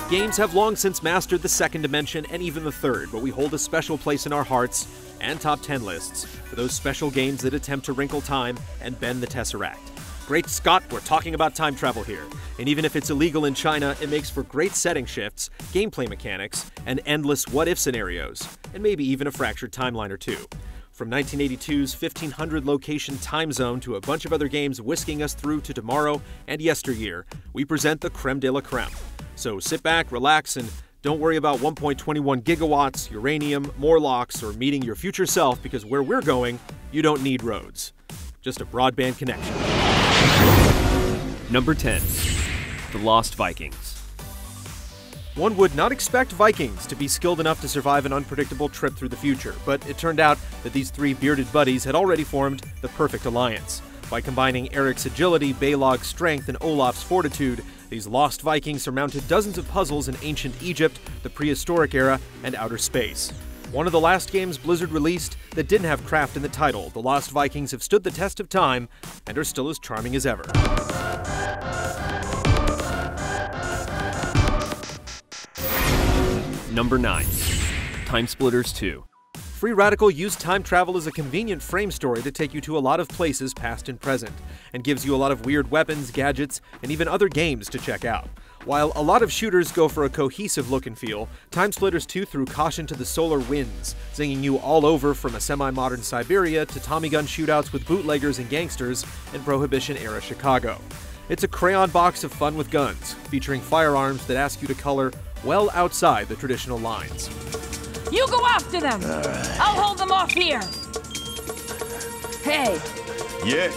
Games have long since mastered the second dimension and even the third, but we hold a special place in our hearts and top 10 lists for those special games that attempt to wrinkle time and bend the Tesseract. Great Scott, we're talking about time travel here. And even if it's illegal in China, it makes for great setting shifts, gameplay mechanics, and endless what-if scenarios, and maybe even a fractured timeline or two. From 1982's 1500 location time zone to a bunch of other games whisking us through to tomorrow and yesteryear, we present the creme de la creme. So sit back, relax, and don't worry about 1.21 gigawatts, uranium, Morlocks, or meeting your future self, because where we're going, you don't need roads. Just a broadband connection. Number 10. The Lost Vikings. One would not expect Vikings to be skilled enough to survive an unpredictable trip through the future, but it turned out that these three bearded buddies had already formed the perfect alliance. By combining Eric's agility, Balog's strength, and Olaf's fortitude, these lost Vikings surmounted dozens of puzzles in ancient Egypt, the prehistoric era, and outer space. One of the last games Blizzard released that didn't have craft in the title, the Lost Vikings have stood the test of time and are still as charming as ever. Number 9. TIMESPLITTERS 2. Free Radical used time travel as a convenient frame story to take you to a lot of places past and present, and gives you a lot of weird weapons, gadgets, and even other games to check out. While a lot of shooters go for a cohesive look and feel, TIMESPLITTERS 2 threw caution to the solar winds, zinging you all over from a semi-modern Siberia to Tommy gun shootouts with bootleggers and gangsters in Prohibition-era Chicago. It's a crayon box of fun with guns, featuring firearms that ask you to color well outside the traditional lines. You go after them! Right. I'll hold them off here! Hey! Yeah?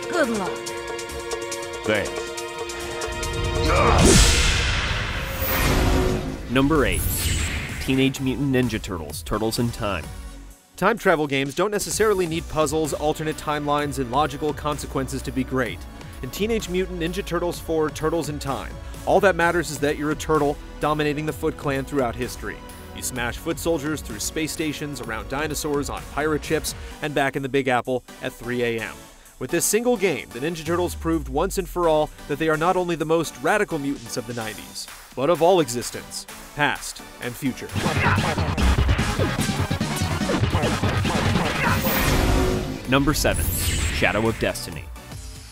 Good luck. Thanks. Number 8. Teenage Mutant Ninja Turtles, Turtles in Time. Time travel games don't necessarily need puzzles, alternate timelines, and logical consequences to be great. In Teenage Mutant Ninja Turtles 4, Turtles in Time, all that matters is that you're a turtle dominating the Foot Clan throughout history. You smash foot soldiers through space stations, around dinosaurs, on pirate ships, and back in the Big Apple at 3 a.m. With this single game, the Ninja Turtles proved once and for all that they are not only the most radical mutants of the 90s, but of all existence, past and future. Number 7. Shadow of Destiny.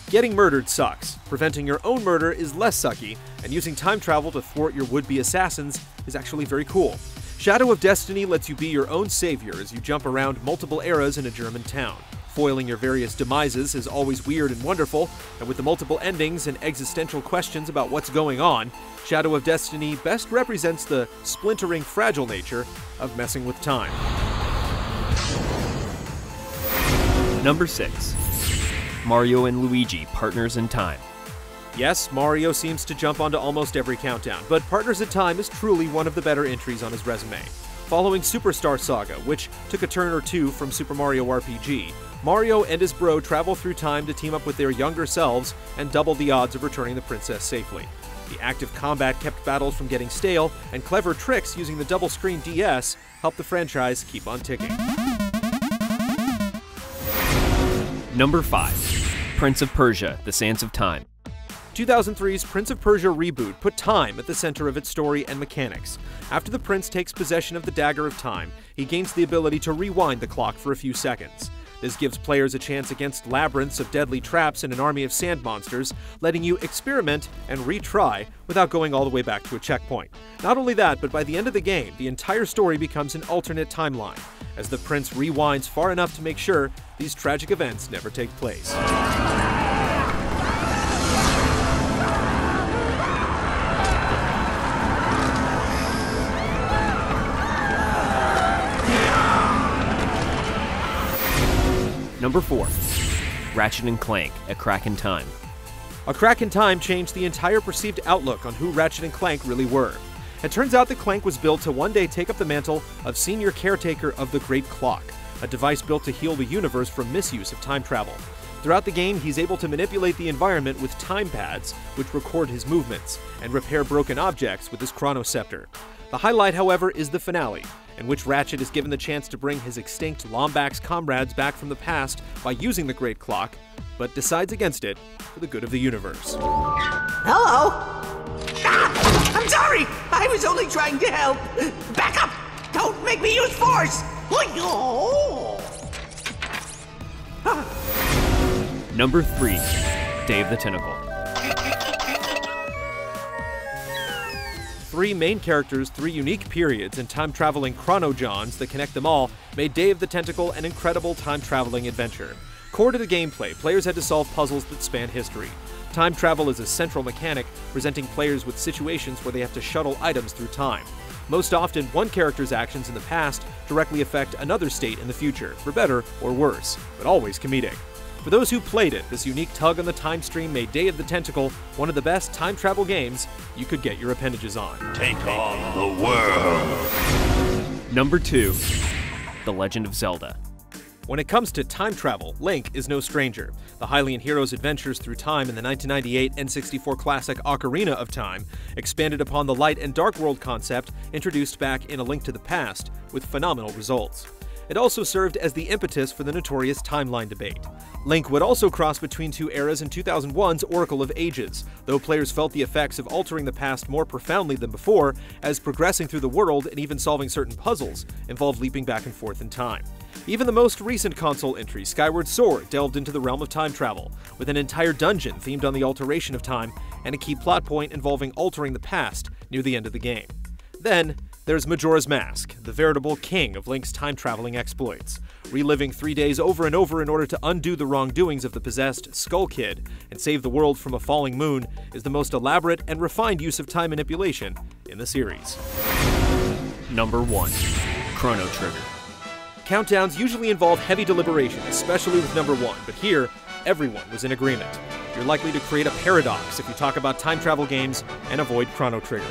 Getting murdered sucks. Preventing your own murder is less sucky, and using time travel to thwart your would-be assassins is actually very cool. Shadow of Destiny lets you be your own savior as you jump around multiple eras in a German town. Foiling your various demises is always weird and wonderful, and with the multiple endings and existential questions about what's going on, Shadow of Destiny best represents the splintering, fragile nature of messing with time. Number 6. Mario and Luigi, Partners in Time. Yes, Mario seems to jump onto almost every countdown, but Partners in Time is truly one of the better entries on his resume. Following Superstar Saga, which took a turn or two from Super Mario RPG, Mario and his bro travel through time to team up with their younger selves and double the odds of returning the princess safely. The active combat kept battles from getting stale, and clever tricks using the double-screen DS helped the franchise keep on ticking. Number 5. Prince of Persia, The Sands of Time. 2003's Prince of Persia reboot put time at the center of its story and mechanics. After the prince takes possession of the Dagger of Time, he gains the ability to rewind the clock for a few seconds. This gives players a chance against labyrinths of deadly traps and an army of sand monsters, letting you experiment and retry without going all the way back to a checkpoint. Not only that, but by the end of the game, the entire story becomes an alternate timeline, as the prince rewinds far enough to make sure these tragic events never take place. Number 4. Ratchet & Clank, A Crack in Time. A Crack in Time changed the entire perceived outlook on who Ratchet & Clank really were. It turns out that Clank was built to one day take up the mantle of senior caretaker of the Great Clock, a device built to heal the universe from misuse of time travel. Throughout the game, he's able to manipulate the environment with time pads, which record his movements, and repair broken objects with his chrono scepter. The highlight, however, is the finale, in which Ratchet is given the chance to bring his extinct Lombax comrades back from the past by using the Great Clock, but decides against it for the good of the universe. Hello? Ah, I'm I'm sorry! I was only trying to help! Back up! Don't make me use force! Number 3. Day of the Tentacle. 3 main characters, 3 unique periods, and time-traveling chrono-johns that connect them all made Day of the Tentacle an incredible time-traveling adventure. Core to the gameplay, players had to solve puzzles that span history. Time travel is a central mechanic, presenting players with situations where they have to shuttle items through time. Most often, one character's actions in the past directly affect another state in the future, for better or worse, but always comedic. For those who played it, this unique tug on the time stream made Day of the Tentacle one of the best time travel games you could get your appendages on. Take on the world. Number 2. The Legend of Zelda. When it comes to time travel, Link is no stranger. The Hylian hero's adventures through time in the 1998 N64 classic Ocarina of Time expanded upon the light and dark world concept introduced back in A Link to the Past, with phenomenal results. It also served as the impetus for the notorious timeline debate. Link would also cross between 2 eras in 2001's Oracle of Ages, though players felt the effects of altering the past more profoundly than before, as progressing through the world and even solving certain puzzles involved leaping back and forth in time. Even the most recent console entry, Skyward Sword, delved into the realm of time travel, with an entire dungeon themed on the alteration of time and a key plot point involving altering the past near the end of the game. Then, there's Majora's Mask, the veritable king of Link's time-traveling exploits. Reliving 3 days over and over in order to undo the wrongdoings of the possessed Skull Kid and save the world from a falling moon is the most elaborate and refined use of time manipulation in the series. Number 1. Chrono Trigger. Countdowns usually involve heavy deliberation, especially with number 1, but here, everyone was in agreement. You're likely to create a paradox if you talk about time travel games and avoid Chrono Trigger.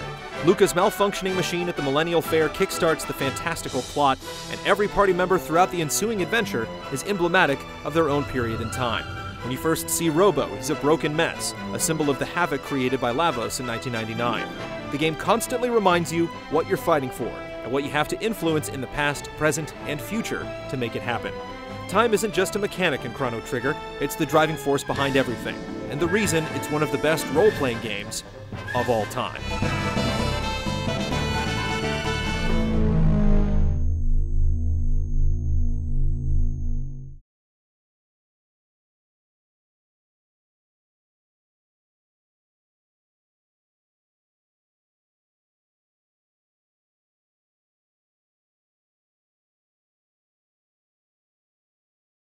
Luca's malfunctioning machine at the Millennial Fair kickstarts the fantastical plot, and every party member throughout the ensuing adventure is emblematic of their own period in time. When you first see Robo, he's a broken mess, a symbol of the havoc created by Lavos in 1999. The game constantly reminds you what you're fighting for, and what you have to influence in the past, present, and future to make it happen. Time isn't just a mechanic in Chrono Trigger, it's the driving force behind everything, and the reason it's one of the best role-playing games of all time.